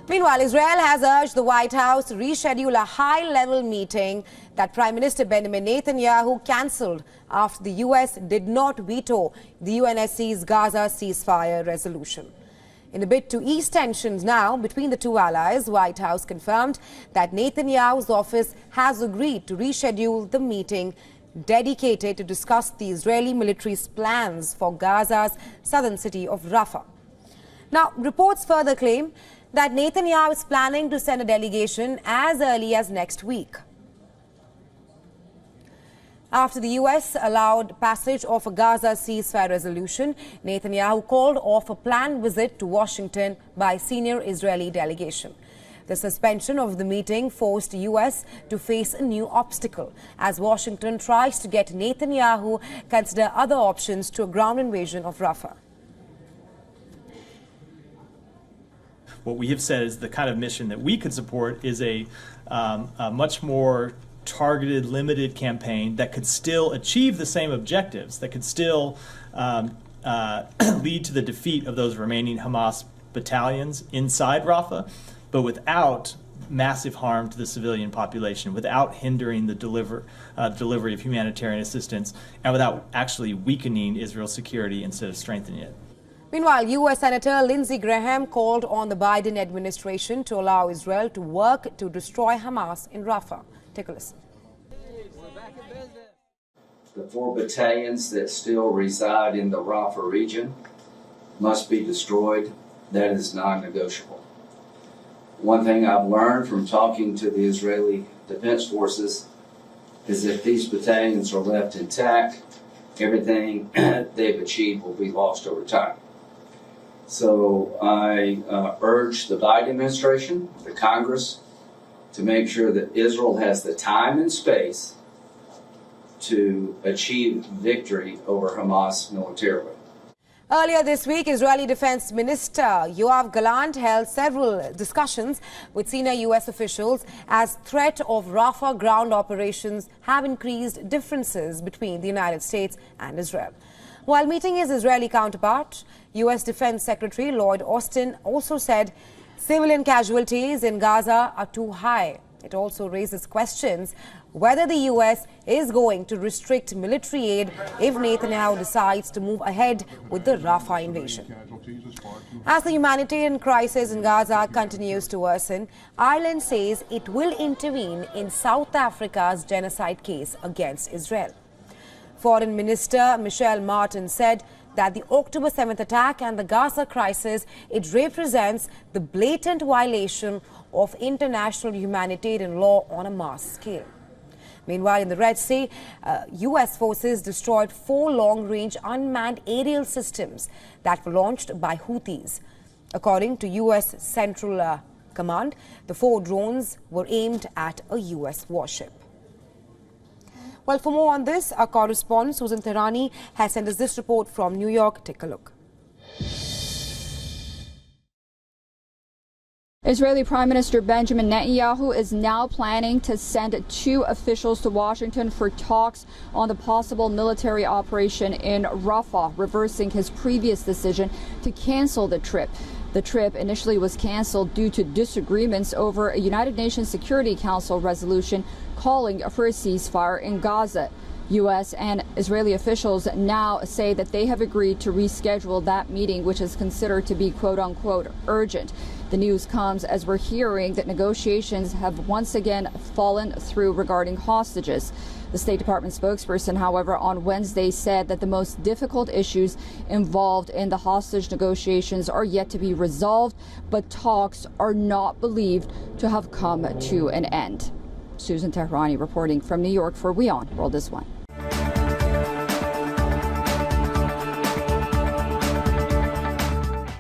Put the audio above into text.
Meanwhile, Israel has urged the White House to reschedule a high-level meeting that Prime Minister Benjamin Netanyahu cancelled after the U.S. did not veto the UNSC's Gaza ceasefire resolution. In a bid to ease tensions now between the two allies, the White House confirmed that Netanyahu's office has agreed to reschedule the meeting dedicated to discuss the Israeli military's plans for Gaza's southern city of Rafah. Now, reports further claim that Netanyahu is planning to send a delegation as early as next week. After the U.S. allowed passage of a Gaza ceasefire resolution, Netanyahu called off a planned visit to Washington by a senior Israeli delegation. The suspension of the meeting forced the U.S. to face a new obstacle as Washington tries to get Netanyahu consider other options to a ground invasion of Rafah. What we have said is the kind of mission that we could support is a much more targeted, limited campaign that could still achieve the same objectives, that could still lead to the defeat of those remaining Hamas battalions inside Rafah, but without massive harm to the civilian population, without hindering the delivery of humanitarian assistance, and without actually weakening Israel's security instead of strengthening it. Meanwhile, U.S. Senator Lindsey Graham called on the Biden administration to allow Israel to work to destroy Hamas in Rafah. Take a listen. The 4 battalions that still reside in the Rafah region must be destroyed. That is non-negotiable. One thing I've learned from talking to the Israeli Defense Forces is that if these battalions are left intact, everything they've achieved will be lost over time. So I urge the Biden administration, the Congress, to make sure that Israel has the time and space to achieve victory over Hamas militarily. Earlier this week, Israeli Defense Minister Yoav Gallant held several discussions with senior U.S. officials as threat of Rafah ground operations have increased differences between the United States and Israel. While meeting his Israeli counterpart, U.S. Defense Secretary Lloyd Austin also said civilian casualties in Gaza are too high. It also raises questions whether the U.S. is going to restrict military aid if Netanyahu decides to move ahead with the Rafah invasion. As the humanitarian crisis in Gaza continues to worsen, Ireland says it will intervene in South Africa's genocide case against Israel. Foreign Minister Michelle Martin said that the October 7th attack and the Gaza crisis, it represents the blatant violation of international humanitarian law on a mass scale. Meanwhile, in the Red Sea, U.S. forces destroyed 4 long-range unmanned aerial systems that were launched by Houthis. According to U.S. Central Command, the 4 drones were aimed at a U.S. warship. Well, for more on this, our correspondent Susan Tehrani has sent us this report from New York. Take a look. Israeli Prime Minister Benjamin Netanyahu is now planning to send 2 officials to Washington for talks on the possible military operation in Rafah, reversing his previous decision to cancel the trip. The trip initially was canceled due to disagreements over a United Nations Security Council resolution calling for a ceasefire in Gaza. U.S. and Israeli officials now say that they have agreed to reschedule that meeting, which is considered to be quote-unquote urgent. The news comes as we're hearing that negotiations have once again fallen through regarding hostages. The State Department spokesperson, however, on Wednesday said that the most difficult issues involved in the hostage negotiations are yet to be resolved, but talks are not believed to have come to an end. Susan Tehrani reporting from New York for WION World is One.